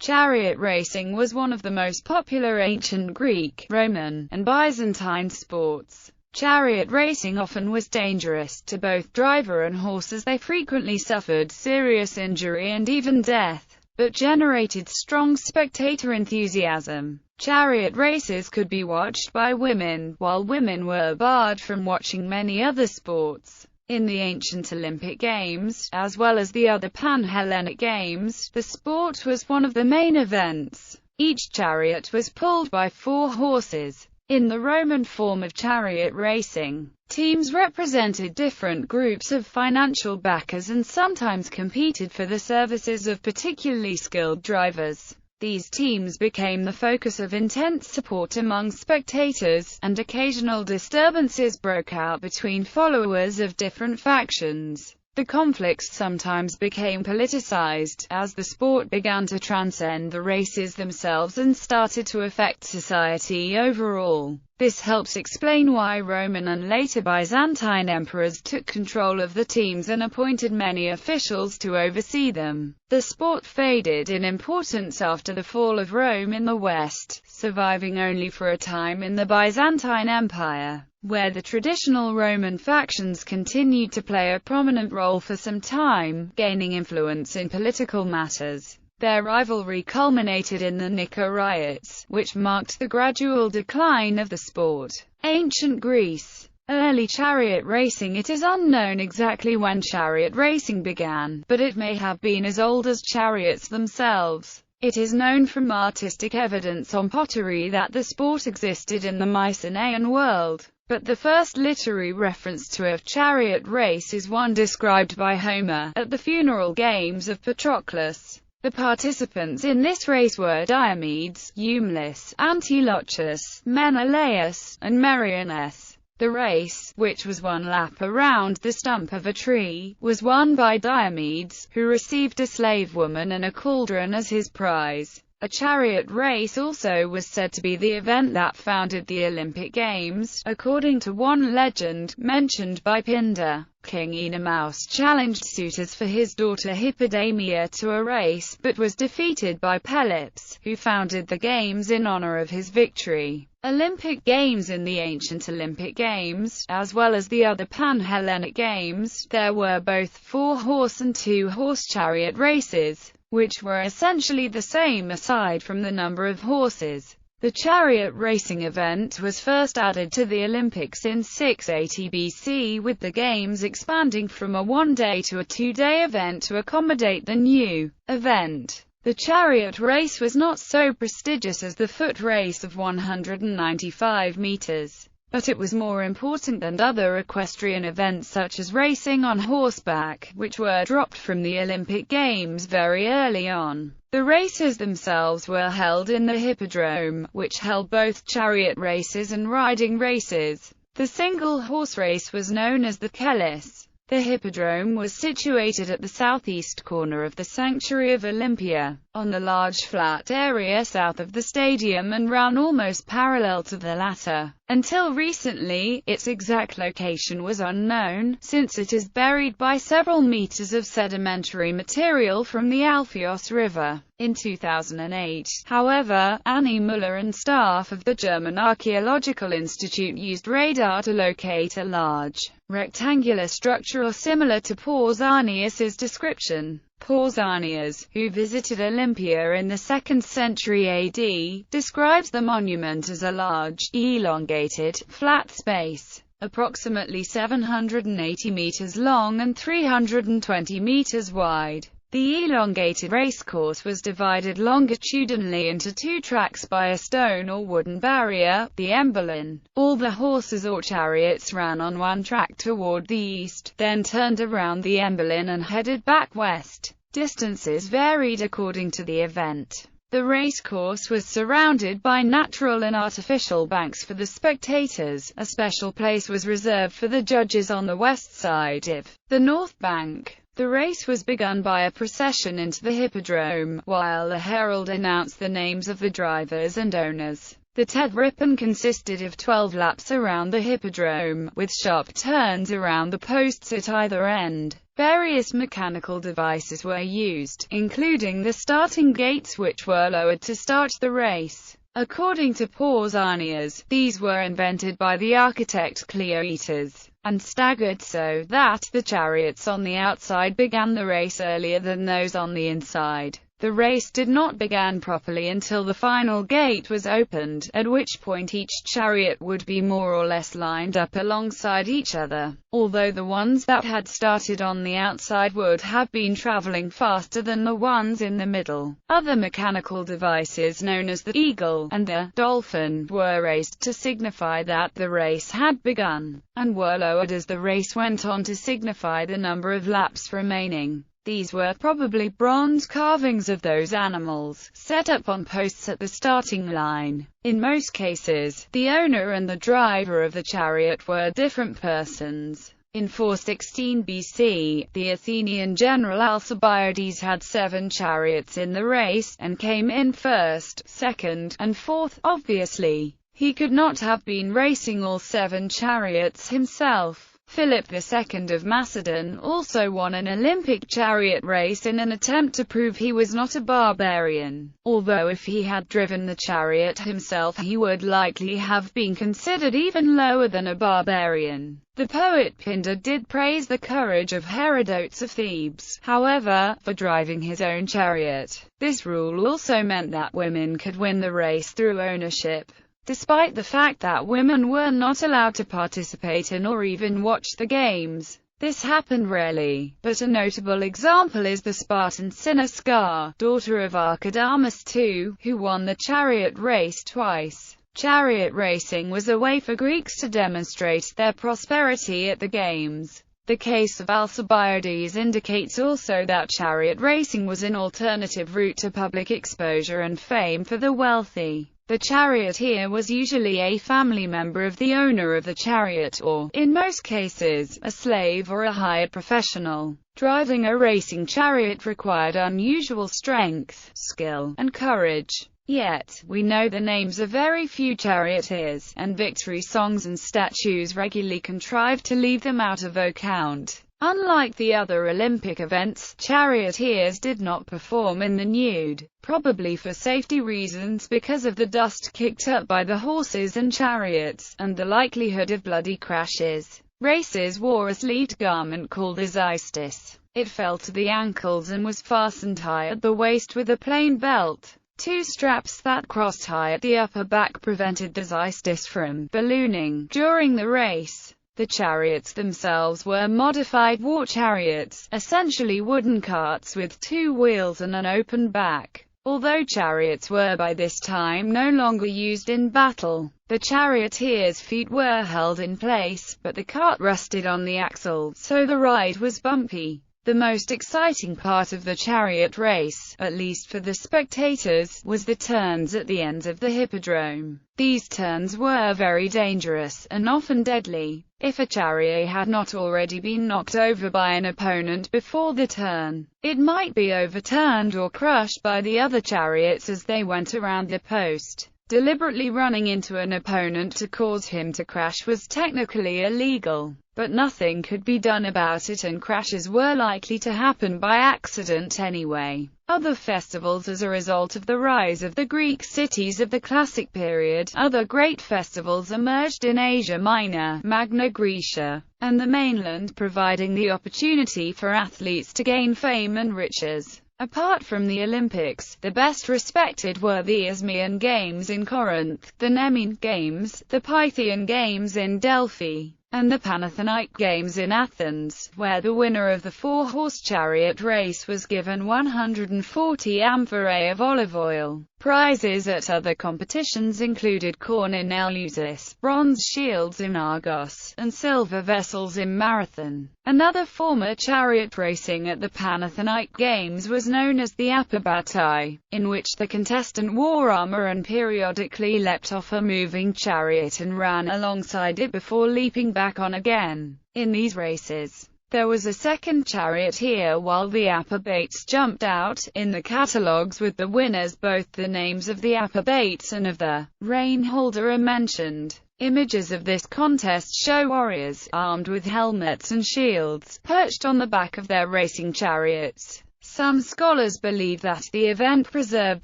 Chariot racing was one of the most popular ancient Greek, Roman, and Byzantine sports. Chariot racing often was dangerous to both driver and horse, as they frequently suffered serious injury and even death, but generated strong spectator enthusiasm. Chariot races could be watched by women, while women were barred from watching many other sports. In the ancient Olympic Games, as well as the other Pan-Hellenic Games, the sport was one of the main events. Each chariot was pulled by 4 horses. In the Roman form of chariot racing, teams represented different groups of financial backers and sometimes competed for the services of particularly skilled drivers. These teams became the focus of intense support among spectators, and occasional disturbances broke out between followers of different factions. The conflicts sometimes became politicized, as the sport began to transcend the races themselves and started to affect society overall. This helps explain why Roman and later Byzantine emperors took control of the teams and appointed many officials to oversee them. The sport faded in importance after the fall of Rome in the West, surviving only for a time in the Byzantine Empire, where the traditional Roman factions continued to play a prominent role for some time, gaining influence in political matters. Their rivalry culminated in the Nika riots, which marked the gradual decline of the sport. Ancient Greece. Early chariot racing. It is unknown exactly when chariot racing began, but it may have been as old as chariots themselves. It is known from artistic evidence on pottery that the sport existed in the Mycenaean world, but the first literary reference to a chariot race is one described by Homer, at the funeral games of Patroclus. The participants in this race were Diomedes, Eumelus, Antilochus, Menelaus, and Meriones. The race, which was one lap around the stump of a tree, was won by Diomedes, who received a slave woman and a cauldron as his prize. A chariot race also was said to be the event that founded the Olympic Games, according to one legend, mentioned by Pindar. King Oenomaus challenged suitors for his daughter Hippodamia to a race, but was defeated by Pelops, who founded the Games in honor of his victory. Olympic Games. In the ancient Olympic Games, as well as the other Pan-Hellenic Games, there were both 4-horse and 2-horse chariot races, which were essentially the same aside from the number of horses. The chariot racing event was first added to the Olympics in 680 BC, with the Games expanding from a 1-day to a 2-day event to accommodate the new event. The chariot race was not so prestigious as the foot race of 195 meters, but it was more important than other equestrian events such as racing on horseback, which were dropped from the Olympic Games very early on. The races themselves were held in the Hippodrome, which held both chariot races and riding races. The single horse race was known as the Kelis. The Hippodrome was situated at the southeast corner of the Sanctuary of Olympia, on the large flat area south of the stadium and ran almost parallel to the latter. Until recently, its exact location was unknown, since it is buried by several meters of sedimentary material from the Alpheus River. In 2008, however, Annie Muller and staff of the German Archaeological Institute used radar to locate a large, rectangular structure similar to Pausanias's description. Pausanias, who visited Olympia in the 2nd century AD, describes the monument as a large, elongated, flat space, approximately 780 meters long and 320 meters wide. The elongated racecourse was divided longitudinally into 2 tracks by a stone or wooden barrier, the embylon. All the horses or chariots ran on one track toward the east, then turned around the embylon and headed back west. Distances varied according to the event. The racecourse was surrounded by natural and artificial banks for the spectators. A special place was reserved for the judges on the west side of the north bank. The race was begun by a procession into the Hippodrome, while the herald announced the names of the drivers and owners. The Tetrapon consisted of 12 laps around the Hippodrome, with sharp turns around the posts at either end. Various mechanical devices were used, including the starting gates, which were lowered to start the race. According to Pausanias, these were invented by the architect Chariot, and staggered so that the chariots on the outside began the race earlier than those on the inside. The race did not begin properly until the final gate was opened, at which point each chariot would be more or less lined up alongside each other, although the ones that had started on the outside would have been traveling faster than the ones in the middle. Other mechanical devices known as the eagle and the dolphin were raised to signify that the race had begun, and were lowered as the race went on to signify the number of laps remaining. These were probably bronze carvings of those animals, set up on posts at the starting line. In most cases, the owner and the driver of the chariot were different persons. In 416 BC, the Athenian general Alcibiades had 7 chariots in the race, and came in first, second, and fourth. Obviously, he could not have been racing all 7 chariots himself. Philip II of Macedon also won an Olympic chariot race in an attempt to prove he was not a barbarian, although if he had driven the chariot himself he would likely have been considered even lower than a barbarian. The poet Pindar did praise the courage of Herodotus of Thebes, however, for driving his own chariot. This rule also meant that women could win the race through ownership. Despite the fact that women were not allowed to participate in or even watch the games, this happened rarely, but a notable example is the Spartan Cynosca, daughter of Archidamus II, who won the chariot race twice. Chariot racing was a way for Greeks to demonstrate their prosperity at the games. The case of Alcibiades indicates also that chariot racing was an alternative route to public exposure and fame for the wealthy. The charioteer was usually a family member of the owner of the chariot or, in most cases, a slave or a hired professional. Driving a racing chariot required unusual strength, skill, and courage. Yet, we know the names of very few charioteers, and victory songs and statues regularly contrive to leave them out of account. Unlike the other Olympic events, charioteers did not perform in the nude, probably for safety reasons because of the dust kicked up by the horses and chariots, and the likelihood of bloody crashes. Racers wore a sleeved garment called a xystis. It fell to the ankles and was fastened high at the waist with a plain belt. 2 straps that crossed high at the upper back prevented the xystis from ballooning during the race. The chariots themselves were modified war chariots, essentially wooden carts with 2 wheels and an open back. Although chariots were by this time no longer used in battle, the charioteer's feet were held in place, but the cart rested on the axle, so the ride was bumpy. The most exciting part of the chariot race, at least for the spectators, was the turns at the ends of the hippodrome. These turns were very dangerous, and often deadly. If a chariot had not already been knocked over by an opponent before the turn, it might be overturned or crushed by the other chariots as they went around the post. Deliberately running into an opponent to cause him to crash was technically illegal, but nothing could be done about it, and crashes were likely to happen by accident anyway. Other festivals. As a result of the rise of the Greek cities of the Classic period, other great festivals emerged in Asia Minor, Magna Graecia, and the mainland, providing the opportunity for athletes to gain fame and riches. Apart from the Olympics, the best respected were the Isthmian Games in Corinth, the Nemean Games, the Pythian Games in Delphi, and the Panathenaic Games in Athens, where the winner of the 4-horse chariot race was given 140 amphorae of olive oil. Prizes at other competitions included corn in Eleusis, bronze shields in Argos, and silver vessels in Marathon. Another form of chariot racing at the Panathenaic Games was known as the Apobatai, in which the contestant wore armor and periodically leapt off a moving chariot and ran alongside it before leaping back on again. In these races, there was a second charioteer while the Apobates jumped out. In the catalogues with the winners, both the names of the Apobates and of the rein holder are mentioned. Images of this contest show warriors, armed with helmets and shields, perched on the back of their racing chariots. Some scholars believe that the event preserved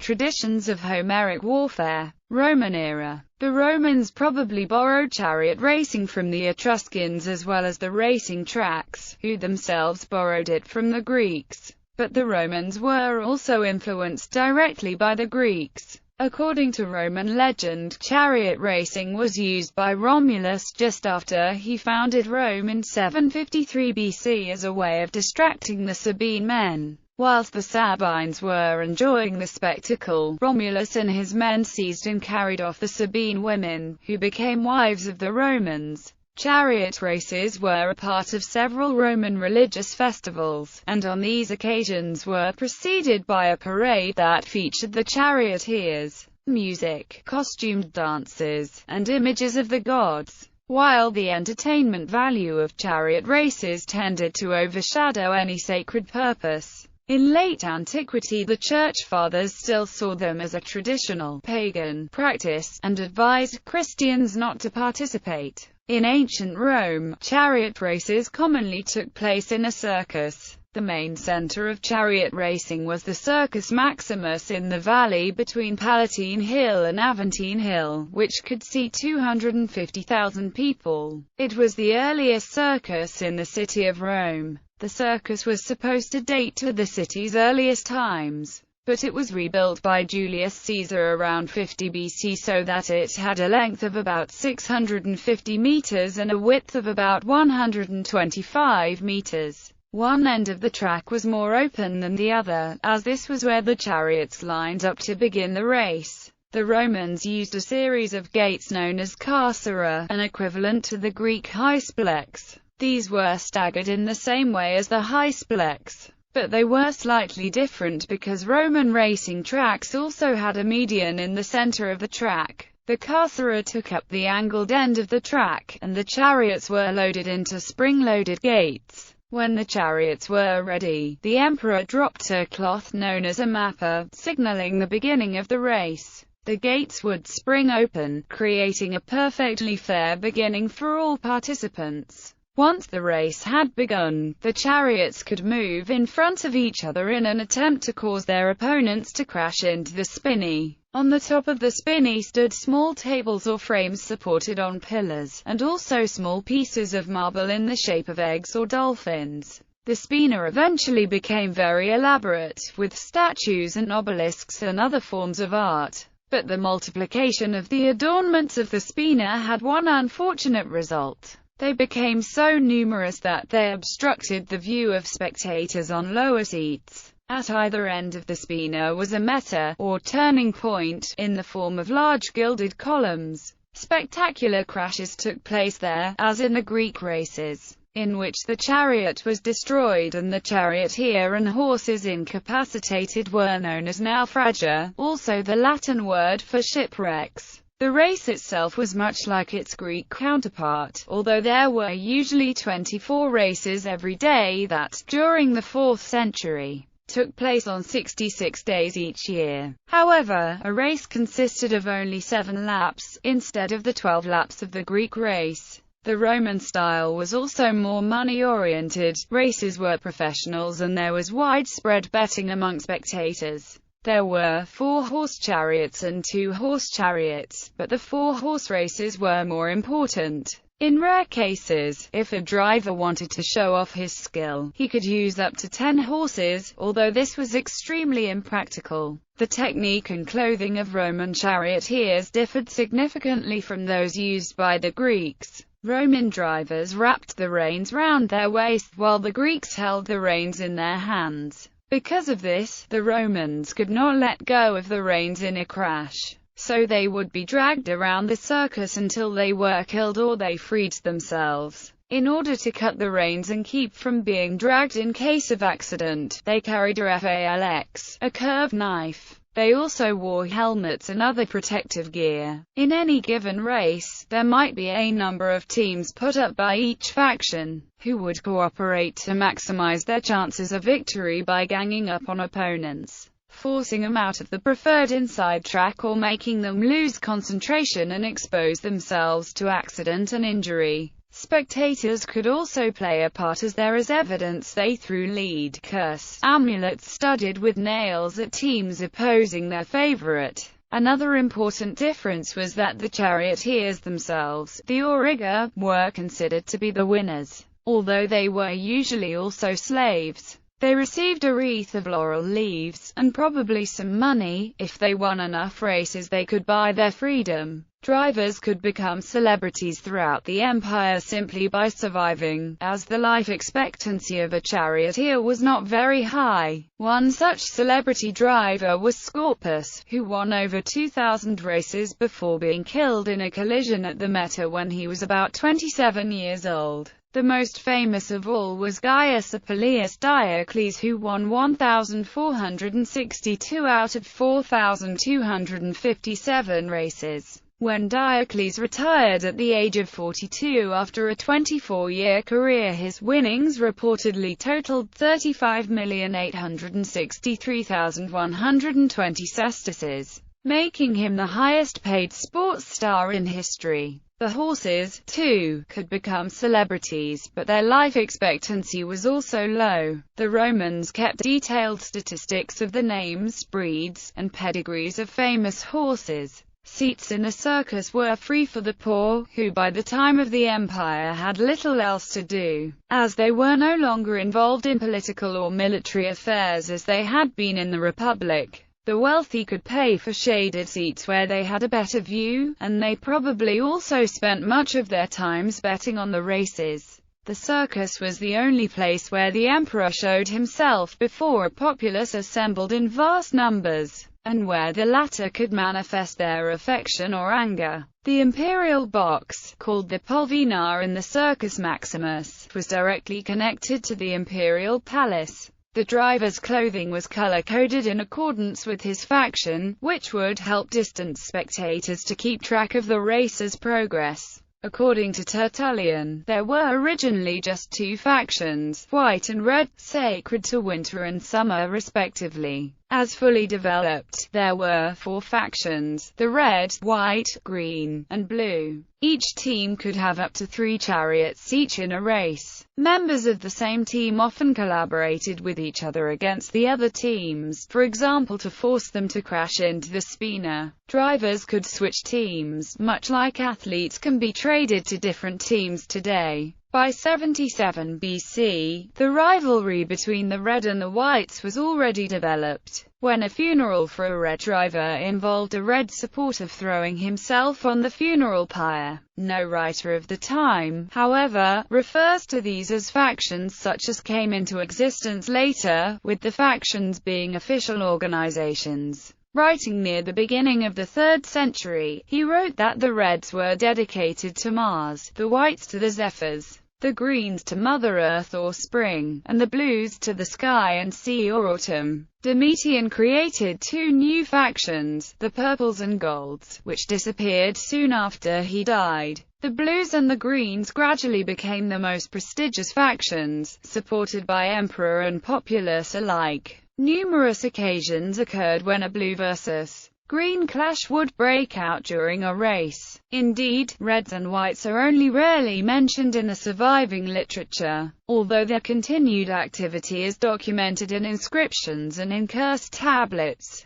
traditions of Homeric warfare. Roman era. The Romans probably borrowed chariot racing from the Etruscans as well as the racing tracks, who themselves borrowed it from the Greeks. But the Romans were also influenced directly by the Greeks. According to Roman legend, chariot racing was used by Romulus just after he founded Rome in 753 BC as a way of distracting the Sabine men. Whilst the Sabines were enjoying the spectacle, Romulus and his men seized and carried off the Sabine women, who became wives of the Romans. Chariot races were a part of several Roman religious festivals, and on these occasions were preceded by a parade that featured the charioteers, music, costumed dances, and images of the gods. While the entertainment value of chariot races tended to overshadow any sacred purpose, in late antiquity the Church Fathers still saw them as a traditional, pagan practice, and advised Christians not to participate. In ancient Rome, chariot races commonly took place in a circus. The main center of chariot racing was the Circus Maximus in the valley between Palatine Hill and Aventine Hill, which could seat 250,000 people. It was the earliest circus in the city of Rome. The circus was supposed to date to the city's earliest times, but it was rebuilt by Julius Caesar around 50 BC so that it had a length of about 650 meters and a width of about 125 meters. One end of the track was more open than the other, as this was where the chariots lined up to begin the race. The Romans used a series of gates known as carcera, an equivalent to the Greek hysplex. These were staggered in the same way as the hysplex, but they were slightly different because Roman racing tracks also had a median in the center of the track. The carcera took up the angled end of the track, and the chariots were loaded into spring-loaded gates. When the chariots were ready, the emperor dropped a cloth known as a mappa, signaling the beginning of the race. The gates would spring open, creating a perfectly fair beginning for all participants. Once the race had begun, the chariots could move in front of each other in an attempt to cause their opponents to crash into the spinney. On the top of the spinney stood small tables or frames supported on pillars, and also small pieces of marble in the shape of eggs or dolphins. The spina eventually became very elaborate, with statues and obelisks and other forms of art. But the multiplication of the adornments of the spina had one unfortunate result. They became so numerous that they obstructed the view of spectators on lower seats. At either end of the spina was a meta, or turning point, in the form of large gilded columns. Spectacular crashes took place there, as in the Greek races, in which the chariot was destroyed and the charioteer and horses incapacitated were known as naufragia, also the Latin word for shipwrecks. The race itself was much like its Greek counterpart, although there were usually 24 races every day that, during the 4th century, took place on 66 days each year. However, a race consisted of only 7 laps, instead of the 12 laps of the Greek race. The Roman style was also more money-oriented. Races were professionals and there was widespread betting among spectators. There were 4-horse chariots and 2-horse chariots, but the 4-horse races were more important. In rare cases, if a driver wanted to show off his skill, he could use up to 10 horses, although this was extremely impractical. The technique and clothing of Roman charioteers differed significantly from those used by the Greeks. Roman drivers wrapped the reins round their waist, while the Greeks held the reins in their hands. Because of this, the Romans could not let go of the reins in a crash, so they would be dragged around the circus until they were killed or they freed themselves. In order to cut the reins and keep from being dragged in case of accident, they carried a falx, a curved knife. They also wore helmets and other protective gear. In any given race, there might be a number of teams put up by each faction, who would cooperate to maximize their chances of victory by ganging up on opponents. forcing them out of the preferred inside track or making them lose concentration and expose themselves to accident and injury. Spectators could also play a part, as there is evidence they threw lead curse amulets studded with nails at teams opposing their favorite. Another important difference was that the charioteers themselves, the auriga, were considered to be the winners, although they were usually also slaves. They received a wreath of laurel leaves, and probably some money. If they won enough races they could buy their freedom. Drivers could become celebrities throughout the empire simply by surviving, as the life expectancy of a charioteer was not very high. One such celebrity driver was Scorpus, who won over 2,000 races before being killed in a collision at the Meta when he was about 27 years old. The most famous of all was Gaius Appius Diocles, who won 1,462 out of 4,257 races. When Diocles retired at the age of 42 after a 24-year career, his winnings reportedly totaled 35,863,120 sesterces, making him the highest-paid sports star in history. The horses, too, could become celebrities, but their life expectancy was also low. The Romans kept detailed statistics of the names, breeds, and pedigrees of famous horses. Seats in a circus were free for the poor, who by the time of the empire had little else to do, as they were no longer involved in political or military affairs as they had been in the Republic. The wealthy could pay for shaded seats where they had a better view, and they probably also spent much of their times betting on the races. The circus was the only place where the emperor showed himself before a populace assembled in vast numbers, and where the latter could manifest their affection or anger. The imperial box, called the Pulvinar in the Circus Maximus, was directly connected to the imperial palace. The driver's clothing was color-coded in accordance with his faction, which would help distant spectators to keep track of the race's progress. According to Tertullian, there were originally just two factions, white and red, sacred to winter and summer respectively. As fully developed, there were four factions: the red, white, green, and blue. Each team could have up to 3 chariots each in a race. Members of the same team often collaborated with each other against the other teams, for example to force them to crash into the spina. Drivers could switch teams, much like athletes can be traded to different teams today. By 77 BC, the rivalry between the red and the whites was already developed, when a funeral for a red driver involved a red supporter throwing himself on the funeral pyre. No writer of the time, however, refers to these as factions such as came into existence later, with the factions being official organizations. Writing near the beginning of the 3rd century, he wrote that the reds were dedicated to Mars, the whites to the Zephyrs, the greens to Mother Earth or Spring, and the blues to the sky and sea or autumn. Domitian created 2 new factions, the purples and golds, which disappeared soon after he died. The blues and the greens gradually became the most prestigious factions, supported by emperor and populace alike. Numerous occasions occurred when a blue versus green clash would break out during a race. Indeed, reds and whites are only rarely mentioned in the surviving literature, although their continued activity is documented in inscriptions and in cursed tablets.